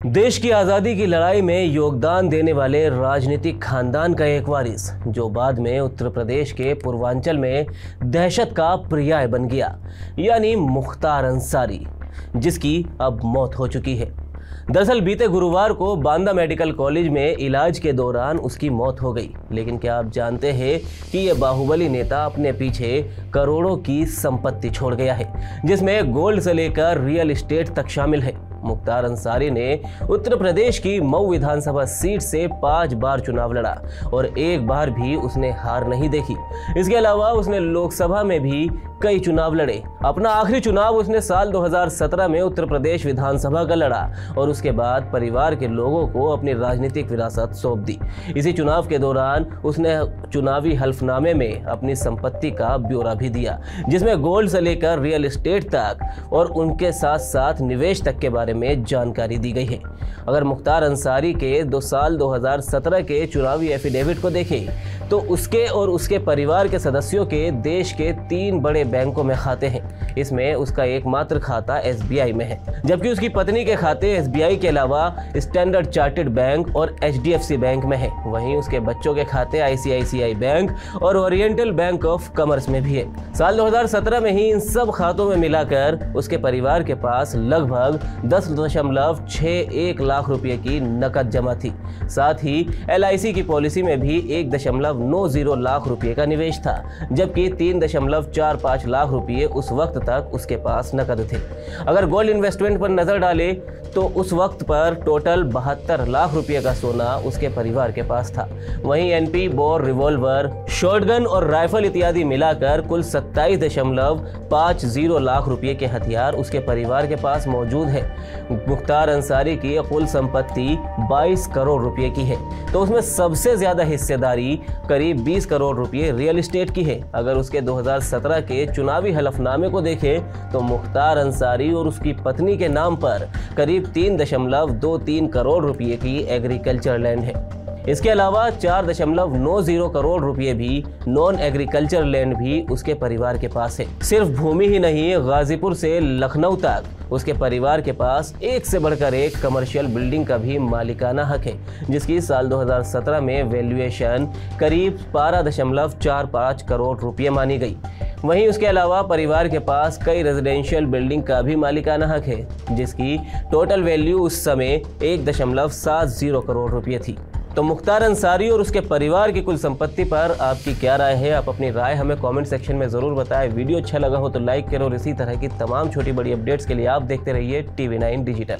देश की आज़ादी की लड़ाई में योगदान देने वाले राजनीतिक खानदान का एक वारिस, जो बाद में उत्तर प्रदेश के पूर्वांचल में दहशत का पर्याय बन गया, यानी मुख्तार अंसारी, जिसकी अब मौत हो चुकी है। दरअसल बीते गुरुवार को बांदा मेडिकल कॉलेज में इलाज के दौरान उसकी मौत हो गई। लेकिन क्या आप जानते हैं कि ये बाहुबली नेता अपने पीछे करोड़ों की संपत्ति छोड़ गया है, जिसमें गोल्ड से लेकर रियल एस्टेट तक शामिल है। मुख्तार अंसारी ने उत्तर प्रदेश की मऊ विधानसभा सीट से 5 बार चुनाव लड़ा और एक बार भी उसने हार नहीं देखी। इसके अलावा उसने लोकसभा में भी कई चुनाव लड़े। अपना आखिरी चुनाव उसने साल 2017 में उत्तर प्रदेश विधानसभा का लड़ा और उसके बाद परिवार के लोगों को अपनी राजनीतिक विरासत सौंप दी। इसी चुनाव के दौरान उसने चुनावी हल्फनामे में अपनी संपत्ति का ब्यौरा भी दिया, जिसमें गोल्ड से लेकर रियल एस्टेट तक और उनके साथ साथ निवेश तक के बारे में जानकारी दी गई है। अगर मुख्तार अंसारी के साल 2017 के चुनावी एफिडेविट को देखें तो उसके और उसके परिवार के सदस्यों के देश के 3 बड़े बैंकों में खाते हैं। इसमें उसका एकमात्र खाता SBI में है, जबकि उसकी पत्नी के खाते SBI के अलावा स्टैंडर्ड चार्टर्ड बैंक और HDFC बैंक में है। वहीं उसके बच्चों के खाते ICICI बैंक और ओरिएंटल बैंक ऑफ कॉमर्स में भी है। साल 2017 में ही इन सब खातों में मिलाकर उसके परिवार के पास लगभग 10.61 लाख रुपए की नकद जमा थी। साथ ही LIC की पॉलिसी में भी 1.90 लाख रुपए का निवेश था, जबकि 3.45 लाख रुपए उस वक्त तक उसके पास नकद थे। अगर गोल्ड इन्वेस्टमेंट पर नजर डाले तो उस वक्त पर टोटल 72 लाख रुपए का सोना उसके परिवार के पास था। वहीं NP बोर, रिवॉल्वर, शॉटगन और राइफल इत्यादि मिलाकर कुल 27.50 लाख रुपए के हथियार उसके परिवार के पास मौजूद है। मुख्तार अंसारी की कुल संपत्ति 22 करोड़ रुपए की है, तो उसमें सबसे ज्यादा हिस्सेदारी करीब 20 करोड़ रुपए रियल एस्टेट की है। अगर उसके 2017 के चुनावी हलफनामे को देखें तो मुख्तार अंसारी और उसकी पत्नी के नाम पर करीब 3.23 करोड़ रुपए की एग्रीकल्चर लैंड है। इसके अलावा 4.90 करोड़ रुपए भी नॉन एग्रीकल्चर लैंड भी उसके परिवार के पास है। सिर्फ भूमि ही नहीं, गाजीपुर से लखनऊ तक उसके परिवार के पास एक से बढ़कर एक कमर्शियल बिल्डिंग का भी मालिकाना हक है, जिसकी साल 2017 में वैल्यूएशन करीब 12.45 करोड़ रुपए मानी गई। वहीं उसके अलावा परिवार के पास कई रेजिडेंशियल बिल्डिंग का भी मालिकाना हक है, जिसकी टोटल वैल्यू उस समय 1.70 करोड़ रुपए थी। तो मुख्तार अंसारी और उसके परिवार की कुल संपत्ति पर आपकी क्या राय है? आप अपनी राय हमें कमेंट सेक्शन में ज़रूर बताएं। वीडियो अच्छा लगा हो तो लाइक करो और इसी तरह की तमाम छोटी बड़ी अपडेट्स के लिए आप देखते रहिए TV9 डिजिटल।